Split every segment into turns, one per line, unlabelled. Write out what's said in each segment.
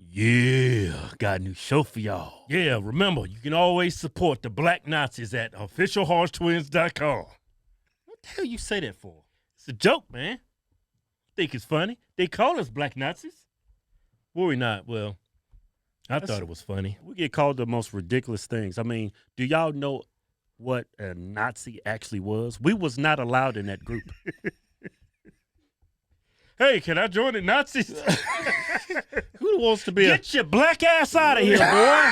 Yeah, got a new show for y'all. Yeah, remember, you can always support the Black Nazis at officialhodgetwins.com. What the hell you say that for? It's a joke, man. Think it's funny? They call us Black Nazis. Were we not? Well, I thought it was funny.
We get called the most ridiculous things. I mean, do y'all know what a Nazi actually was? We was not allowed in that group.
Hey, can I join the Nazis?
Who wants to be
Get your black ass out of here, boy.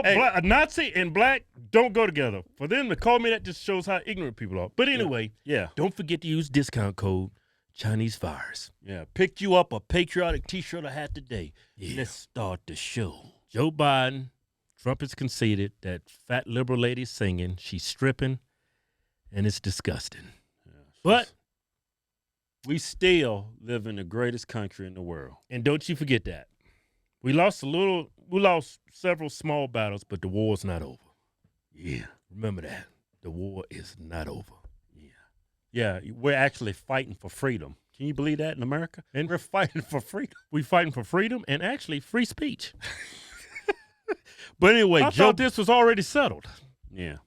A Nazi and black don't go together. For them to call me that just shows how ignorant people are. But anyway, don't forget to use discount code Chinese Fires.
Yeah, picked you up a patriotic T-shirt or hat today.
Yeah.
Let's start the show.
Joe Biden, Trump has conceded that fat liberal lady's singing. She's stripping, and it's disgusting.
Yeah,
but
we still live in the greatest country in the world.
And don't you forget that. We lost several small battles, but the war's not over.
Yeah.
Remember that. The war is not over.
Yeah, we're actually fighting for freedom. Can you believe that in America?
And
we're fighting for freedom.
We're fighting for freedom and actually free speech.
But anyway,
I thought this was already settled.
Yeah.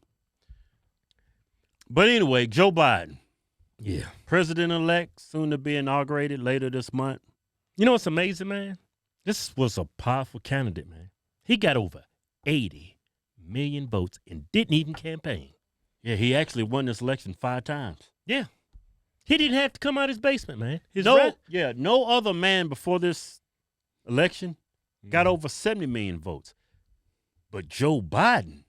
But anyway, Joe Biden.
Yeah.
President-elect, soon to be inaugurated later this month.
You know what's amazing, man? This was a powerful candidate, man. He got over 80 million votes and didn't even campaign.
Yeah, he actually won this election 5 times.
Yeah. He didn't have to come out of his basement, man.
No other man before this election got over 70 million votes. But Joe Biden,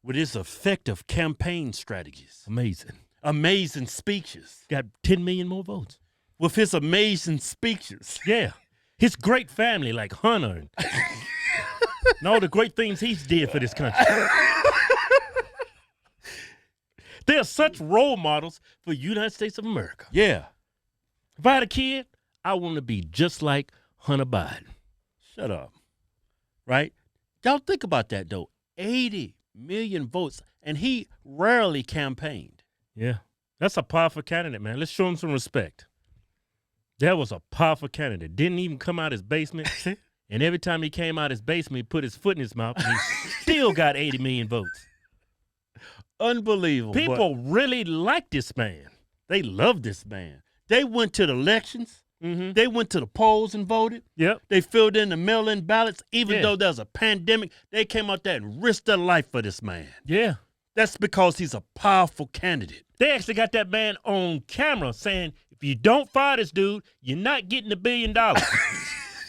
with his effective campaign strategies. Amazing speeches.
Got 10 million more votes.
With his amazing speeches.
Yeah. His great family like Hunter and all the great things he's did for this country. They're such role models for the United States of America.
Yeah.
If I had a kid, I want to be just like Hunter Biden.
Shut up. Right? Y'all think about that, though. 80 million votes, and he rarely campaigned.
Yeah. That's a powerful candidate, man. Let's show him some respect. That was a powerful candidate. Didn't even come out his basement. And every time he came out his basement, he put his foot in his mouth, and he still got 80 million votes.
Unbelievable.
People really like this man.
They love this man. They went to the elections.
Mm-hmm.
They went to the polls and voted.
Yep.
They filled in the mail-in ballots. Even though there's a pandemic, they came out there and risked their life for this man.
Yeah.
That's because he's a powerful candidate.
They actually got that man on camera saying, if you don't fire this dude, you're not getting $1 billion.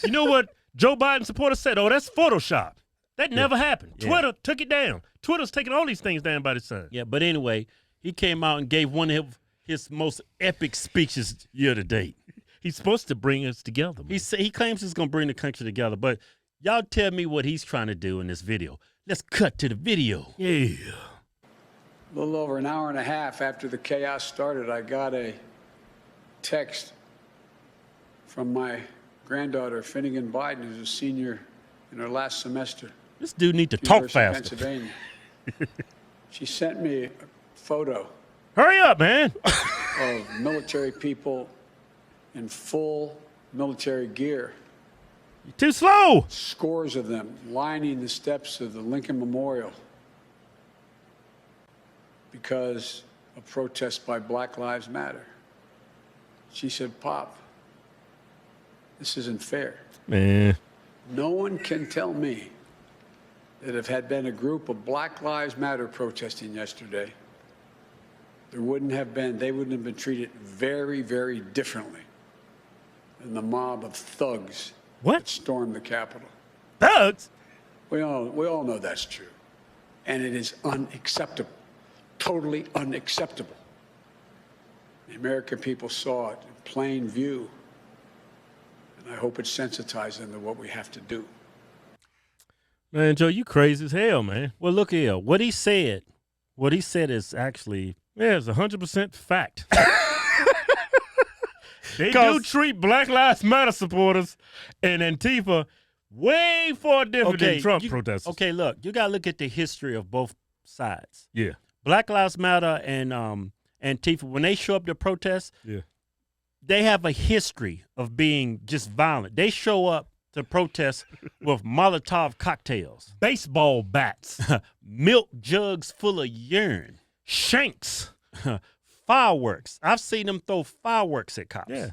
You know what Joe Biden supporters said? Oh, that's Photoshop. That never happened.
Yeah.
Twitter took it down. Twitter's taking all these things down by the sun.
Yeah, but anyway, he came out and gave one of his most epic speeches year to date.
He's supposed to bring us together, man.
He claims he's going to bring the country together, but y'all tell me what he's trying to do in this video. Let's cut to the video.
Yeah.
A little over an hour and a half after the chaos started, I got a text from my granddaughter, Finnegan Biden, who's a senior in her last semester.
This dude need to talk faster.
Pennsylvania. She sent me a photo.
Hurry up, man.
Of military people in full military gear.
You're too slow.
Scores of them lining the steps of the Lincoln Memorial because of protests by Black Lives Matter. She said, Pop, this isn't fair.
Man.
No one can tell me that if had been a group of Black Lives Matter protesting yesterday, they wouldn't have been treated very, very differently than the mob of thugs that stormed the Capitol.
Thugs?
We all know that's true. And it is unacceptable, totally unacceptable. The American people saw it in plain view, and I hope it sensitized them to what we have to do.
Man, Joe, you crazy as hell, man.
Well, look here. What he said is actually...
Yeah, it's 100% fact. They do treat Black Lives Matter supporters and Antifa way far different than Trump protesters.
Okay, look, you got to look at the history of both sides.
Yeah.
Black Lives Matter and Antifa, when they show up to protest, they have a history of being just violent. They show up to protest with Molotov cocktails,
Baseball bats,
milk jugs full of urine,
shanks.
fireworks. I've seen them throw fireworks at cops.
Yeah.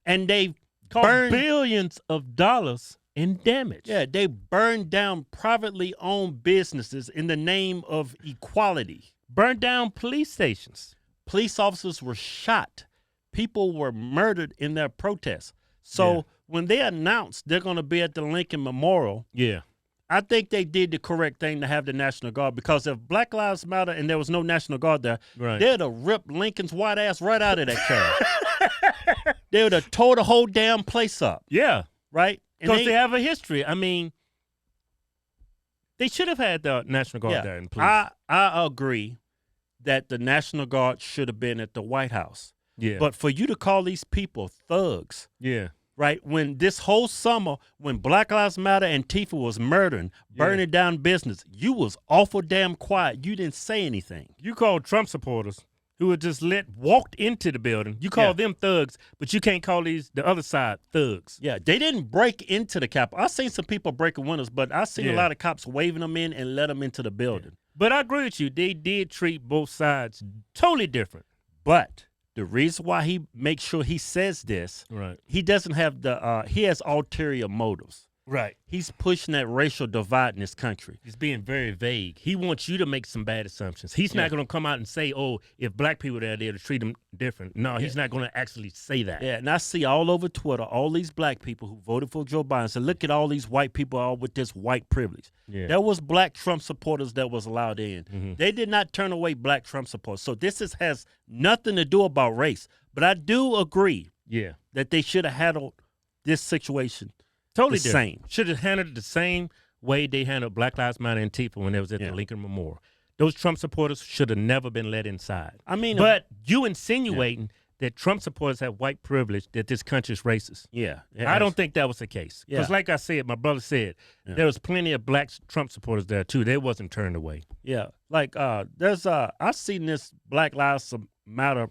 And they
Cost
burn
billions of dollars in damage.
Yeah, they burned down privately owned businesses in the name of equality.
Burned down police stations.
Police officers were shot. People were murdered in their protests. So when they announced they're going to be at the Lincoln Memorial,
Yeah.
I think they did the correct thing to have the National Guard, because if Black Lives Matter and there was no National Guard there,
Right.
they'd have ripped Lincoln's white ass right out of that chair. They would have tore the whole damn place up,
Yeah.
right? And
Because they have a history. I mean, they should have had the National Guard there in police.
I agree that the National Guard should have been at the White House.
Yeah.
But for you to call these people thugs,
yeah.
right, when this whole summer, when Black Lives Matter and Antifa was murdering, burning down business, you was awful damn quiet. You didn't say anything.
You call Trump supporters who were just walked into the building. You call them thugs, but you can't call the other side thugs.
Yeah, they didn't break into the Capitol. I've seen some people breaking windows, but I've seen a lot of cops waving them in and let them into the building.
But I agree with you. They did treat both sides totally different.
But the reason why he makes sure he says this,
Right.
he doesn't have he has ulterior motives.
Right.
He's pushing that racial divide in this country.
He's being very vague. He wants you to make some bad assumptions. He's not going to come out and say, oh, if black people are there to treat them different. No, he's not going to actually say that.
Yeah, and I see all over Twitter all these black people who voted for Joe Biden say, look at all these white people all with this white privilege.
Yeah.
There was black Trump supporters that was allowed in. They did not turn away black Trump supporters. So this has nothing to do about race. But I do agree that they should have handled this situation
Totally
the
different.
same.
Should have handled it the same way they handled Black Lives Matter and Antifa when they was at the Lincoln Memorial. Those Trump supporters should have never been let inside.
I mean,
but you insinuating that Trump supporters have white privilege, that this country's racist.
Yeah.
I don't think that was the case. Because like I said, my brother said, there was plenty of black Trump supporters there too. They wasn't turned away.
Yeah. Like there's I've seen this Black Lives Matter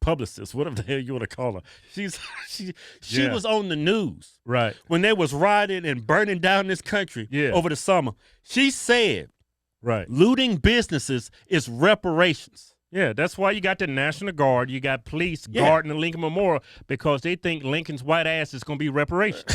publicist, whatever the hell you want to call her. She was on the news.
Right.
When they was rioting and burning down this country over the summer. She said looting businesses is reparations.
Yeah, that's why you got the National Guard, you got police guarding the Lincoln Memorial, because they think Lincoln's white ass is going to be reparations.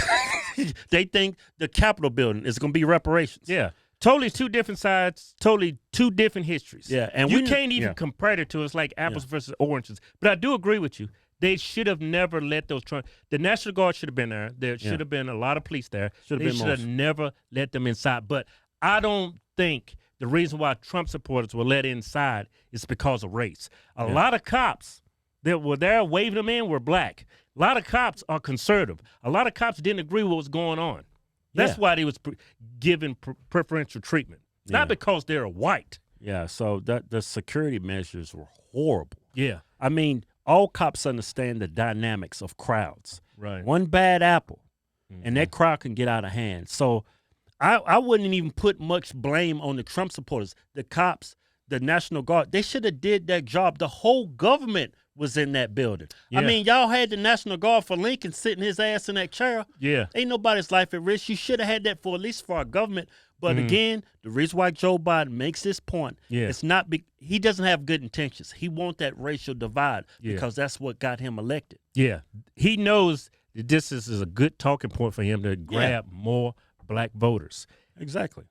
They think the Capitol building is going to be reparations.
Yeah. Totally two different sides, totally two different histories.
Yeah, and
you can't even compare it to us like apples versus oranges. But I do agree with you. They should have never let those Trump. The National Guard should have been there. There should have been a lot of police there. They should have never let them inside. But I don't think the reason why Trump supporters were let inside is because of race. A lot of cops that were there waving them in were black. A lot of cops are conservative. A lot of cops didn't agree with what was going on. That's why they was given preferential treatment. It's not because they're white.
Yeah, so the security measures were horrible.
Yeah.
I mean, all cops understand the dynamics of crowds.
Right.
One bad apple, and that crowd can get out of hand. So I wouldn't even put much blame on the Trump supporters. The cops, the National Guard, they should have did that job. The whole government was in that building.
Yeah.
I mean, y'all had the National Guard for Lincoln sitting his ass in that chair.
Yeah.
Ain't nobody's life at risk. You should have had that for at least for our government. But again, the reason why Joe Biden makes this point, it's not he doesn't have good intentions. He wants that racial divide because that's what got him elected.
Yeah. He knows that this is a good talking point for him to grab more black voters.
Exactly.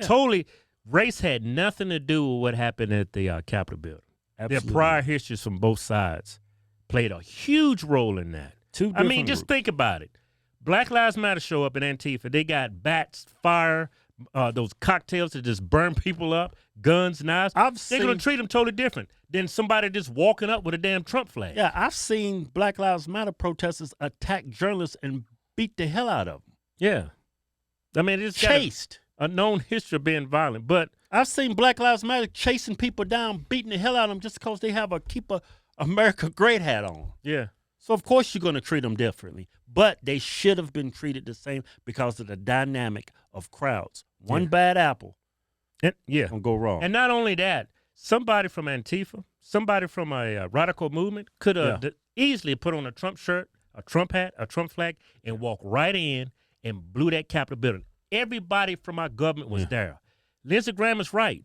Totally, race had nothing to do with what happened at the Capitol building.
Absolutely.
Their prior histories from both sides played a huge role in that. I mean, just think about it. Black Lives Matter show up in Antifa. They got bats, fire, those cocktails that just burn people up, guns, knives. They're going to treat them totally different than somebody just walking up with a damn Trump flag.
Yeah, I've seen Black Lives Matter protesters attack journalists and beat the hell out of them.
Yeah. I mean, it's
chased.
A known history of being violent, but
I've seen Black Lives Matter chasing people down, beating the hell out of them just because they have a Keep America Great hat on.
Yeah.
So, of course, you're going to treat them differently. But they should have been treated the same because of the dynamic of crowds. One bad apple can go wrong.
And not only that, somebody from Antifa, somebody from a radical movement could have
easily put on a Trump shirt, a Trump hat, a Trump flag, and walk right in and blew that Capitol building. Everybody from our government was there. Lindsey Graham is right.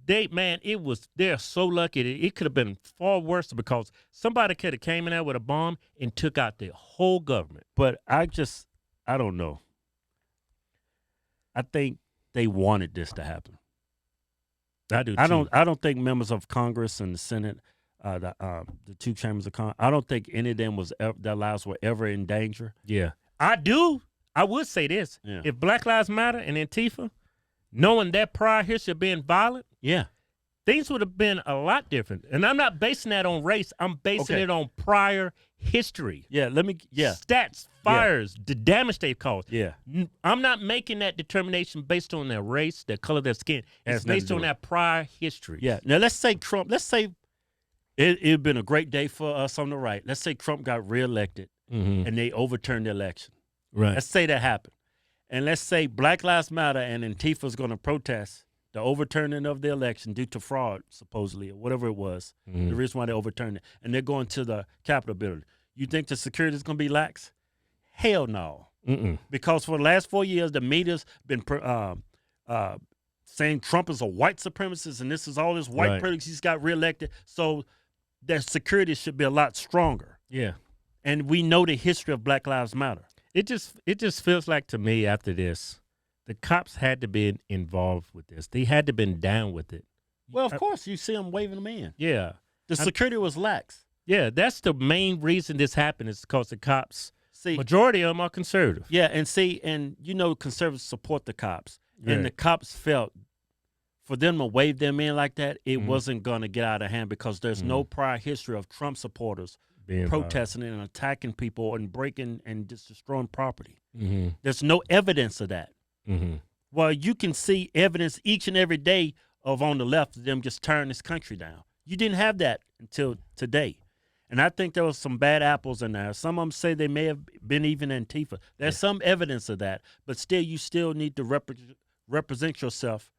They're so lucky. It could have been far worse because somebody could have came in there with a bomb and took out the whole government. But I don't know. I think they wanted this to happen.
I do too.
I don't think members of Congress and the Senate, the two chambers of Congress, I don't think any of them their lives were ever in danger.
Yeah. I do. I would say this.
Yeah.
If Black Lives Matter and Antifa, knowing their prior history of being violent, things would have been a lot different. And I'm not basing that on race. I'm basing it on prior history. Stats, fires, the damage they've caused.
Yeah.
I'm not making that determination based on their race, their color, their skin. It's based on that prior history.
Yeah. Now, let's say it'd been a great day for us on the right. Let's say Trump got reelected and they overturned the election.
Right.
Let's say that happened. And let's say Black Lives Matter and Antifa's going to protest the overturning of the election due to fraud, supposedly, or whatever it was, the reason why they overturned it. And they're going to the Capitol building. You think the security is going to be lax? Hell no. Because for the last 4 years, the media's been saying Trump is a white supremacist and this is all this white privilege. He's got reelected. So their security should be a lot stronger.
Yeah.
And we know the history of Black Lives Matter.
It just feels like to me after this, the cops had to be involved with this. They had to have been down with it.
Well, of course, you see them waving them in.
Yeah.
The security was lax.
Yeah, that's the main reason this happened is because the cops, majority of them are conservative.
Yeah, and conservatives support the cops.
Right.
And the cops felt for them to wave them in like that, it wasn't going to get out of hand because there's no prior history of Trump supporters protesting and attacking people and breaking and just destroying property. There's no evidence of that. Well, you can see evidence each and every day of on the left of them just tearing this country down. You didn't have that until today. And I think there was some bad apples in there. Some of them say they may have been even Antifa. There's some evidence of that, but still you still need to represent yourself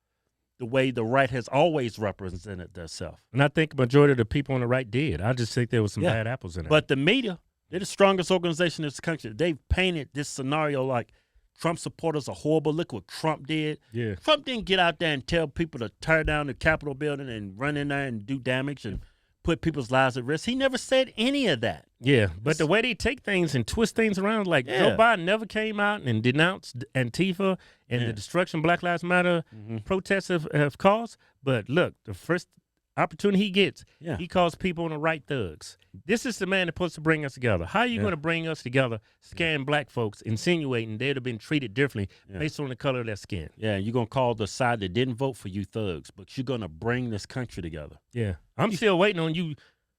the way the right has always represented themselves.
And I think the majority of the people on the right did. I just think there was some bad apples in there.
But the media, they're the strongest organization in this country. They've painted this scenario like Trump supporters are horrible. Look what Trump did.
Yeah.
Trump didn't get out there and tell people to tear down the Capitol building and run in there and do damage and put people's lives at risk. He never said any of that.
Yeah, but the way they take things and twist things around, like Joe Biden never came out and denounced Antifa and the destruction Black Lives Matter protests have caused. But look, the first opportunity he gets, he calls people on the right thugs. This is the man that's supposed to bring us together. How are you going to bring us together, scan black folks, insinuating they'd have been treated differently based on the color of their skin?
Yeah, you're going to call the side that didn't vote for you thugs, but you're going to bring this country together.
Yeah. I'm still waiting on you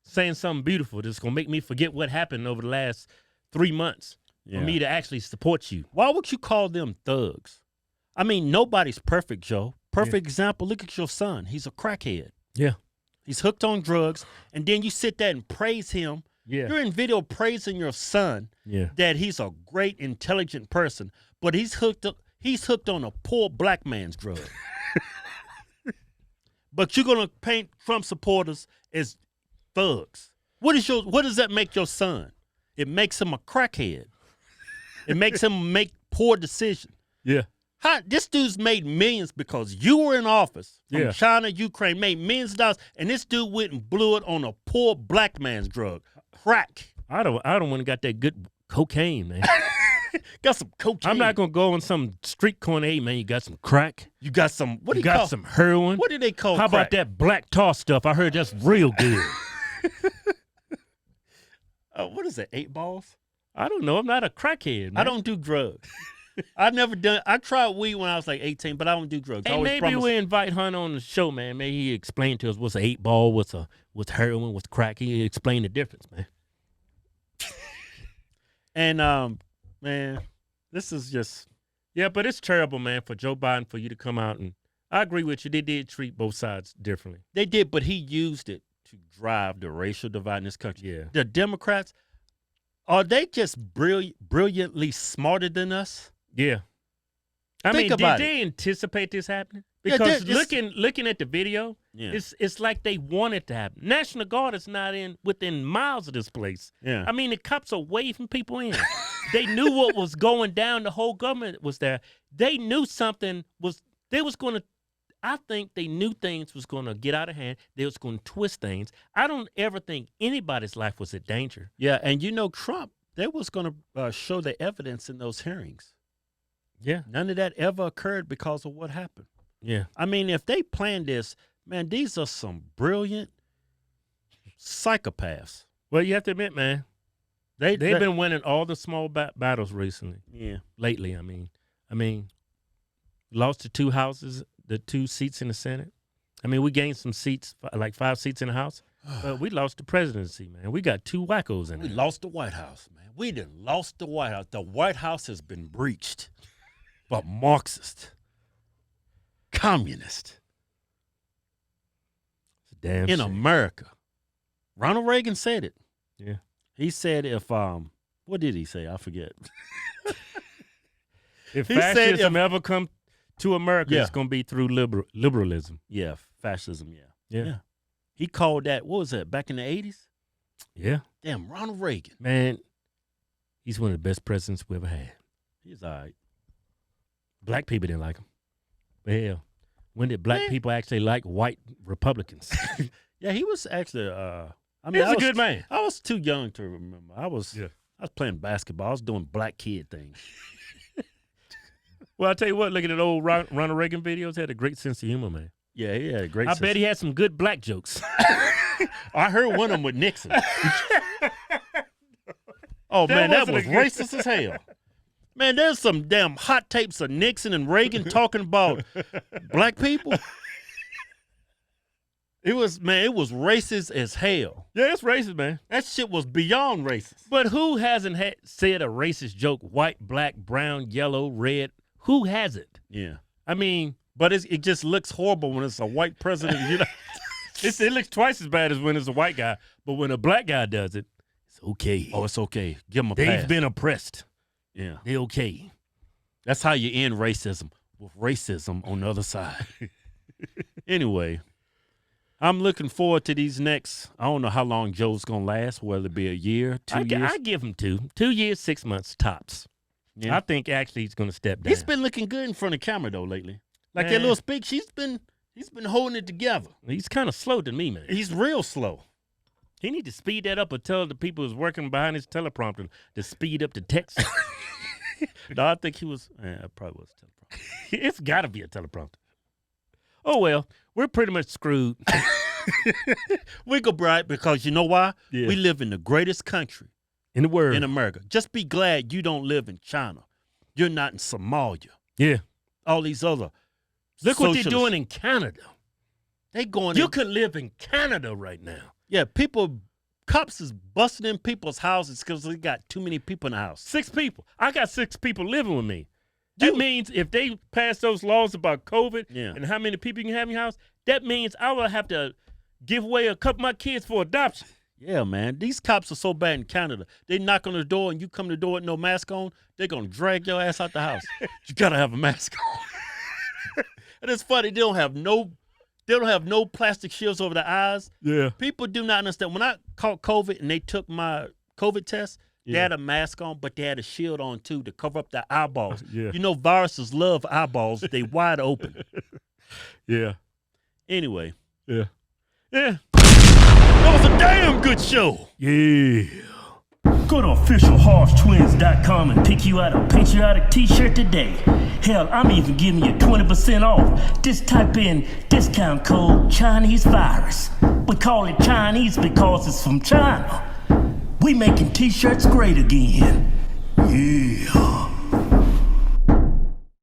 saying something beautiful that's going to make me forget what happened over the last 3 months for me to actually support you.
Why would you call them thugs? I mean, nobody's perfect, Joe. Perfect example, look at your son. He's a crackhead.
Yeah.
He's hooked on drugs, and then you sit there and praise him.
Yeah.
You're in video praising your son that he's a great, intelligent person, but he's hooked on a poor black man's drug. But you're gonna paint Trump supporters as thugs. What does that make your son? It makes him a crackhead. It makes him make poor decisions.
Yeah.
This dude's made millions because you were in office from China, Ukraine, made millions of dollars, and this dude went and blew it on a poor black man's drug, crack.
I don't want to got that good cocaine, man.
Got some cocaine.
I'm not gonna go on some street corner. Hey, man, you got some crack.
You got some. What do you
got
call
some heroin?
What do they call?
How
crack?
about that black tar stuff? I heard that's real good.
What is it? 8 balls?
I don't know. I'm not a crackhead, man.
I don't do drugs. I tried weed when I was like 18, but I don't do drugs.
Hey, maybe we invite Hunt on the show, man. Maybe he explain to us what's an 8 ball, what's heroin, what's crack. He explain the difference, man.
And man, this is just
but it's terrible, man, for Joe Biden for you to come out and I agree with you. They did treat both sides differently.
They did, but he used it to drive the racial divide in this country.
Yeah.
The Democrats, are they just brilliantly smarter than us?
Yeah. I
Think
mean,
about
did they anticipate this happening?
Yeah,
Because
this-
looking at the video,
Yeah.
it's like they want it to happen. National Guard is not within miles of this place.
Yeah.
I mean, the cops are waving people in. They knew what was going down. The whole government was there. They knew something was going to. I think they knew things was going to get out of hand. They was going to twist things. I don't ever think anybody's life was in danger.
Yeah, and Trump, they was going to show the evidence in those hearings.
Yeah,
None of that ever occurred because of what happened.
yeah.
I mean, if they planned this, man, these are some brilliant psychopaths.
Well, you have to admit, man, they've been winning all the small battles recently.
Yeah.
Lately, I mean, lost the 2 houses, the 2 seats in the Senate. I mean, we gained some seats, like 5 seats in the House, but we lost the presidency, man. We got 2 wackos in
We
it.
lost the White House, man. We done lost the White House. The White House has been breached by Marxist, communist
Damn
in
shame.
America. Ronald Reagan said it.
Yeah.
He said if what did he say? I forget.
If
He said
fascism ever come to America,
Yeah.
it's going to be through liberalism.
Yeah, fascism, yeah.
Yeah.
He called that, what was that, back in the 80s?
Yeah.
Damn, Ronald Reagan.
Man, he's one of the best presidents we ever had.
He's all right.
Black people didn't like him. But hell, when did black
Man.
people actually like white Republicans?
Yeah, he was actually I
He was
I
a good man.
I was too young to remember. I was playing basketball. I was doing black kid things.
Well, I'll tell you what, looking at old Ronald Reagan videos, he had a great sense of humor, man.
Yeah, he had a great
I
sense.
bet he had some good black jokes.
I heard one of them with Nixon. Oh,
That
man, that
wasn't
was
a good-
racist as hell. Man, there's some damn hot tapes of Nixon and Reagan talking about black people. It was racist as hell.
Yeah, it's racist, man.
That shit was beyond racist.
But who hasn't said a racist joke? White, black, brown, yellow, red. Who hasn't?
Yeah.
I mean,
But it just looks horrible when it's a white president. You know?
it looks twice as bad as when it's a white guy. But when a black guy does it, it's okay.
Oh, it's okay. Give them a
They've
pass.
been oppressed.
Yeah.
They're okay.
That's how you end racism, with racism on the other side. Anyway, I'm looking forward to these next, I don't know how long Joe's going to last, whether it be a year, 2 years.
I give him 2. 2 years, 6 months, tops.
Yeah.
I think actually he's going to step down.
He's been looking good in front of camera, though, lately. Like that
Man.
little speech, he's been holding it together.
He's kind of slow to me, man.
He's real slow.
He need to speed that up or tell the people who's working behind his teleprompter to speed up the text.
No, I think he was, it probably was teleprompter.
It's got to be a teleprompter. Oh, well, we're pretty much screwed.
We go bright because you know why?
Yeah.
We live in the greatest country
In the word.
in America. Just be glad you don't live in China. You're not in Somalia.
Yeah.
All these other
Look what they're
socialists.
doing in Canada.
They going
You
in,
could live in Canada right now.
yeah, cops is busting in people's houses because they got too many people in the house.
6 people. I got 6 people living with me. That means if they pass those laws about COVID
Yeah.
and how many people you can have in your house, that means I will have to give away a couple of my kids for adoption.
Yeah, man. These cops are so bad in Canada. They knock on the door and you come to the door with no mask on, they're going to drag your ass out the house. You got to have a mask on. And it's funny, they don't have no plastic shields over their eyes.
Yeah.
People do not understand. When I caught COVID and they took my COVID test, they had a mask on, but they had a shield on too to cover up their eyeballs.
Yeah.
You know, viruses love eyeballs. They wide open.
Yeah.
Anyway,
Yeah. Yeah.
that was a damn good show.
Yeah. Go to officialhorsetwins.com and pick you out a patriotic t-shirt today. Hell, I'm even giving you 20% off. Just type in discount code Chinese virus. We call it Chinese because it's from China. We making t-shirts great again. Yeah.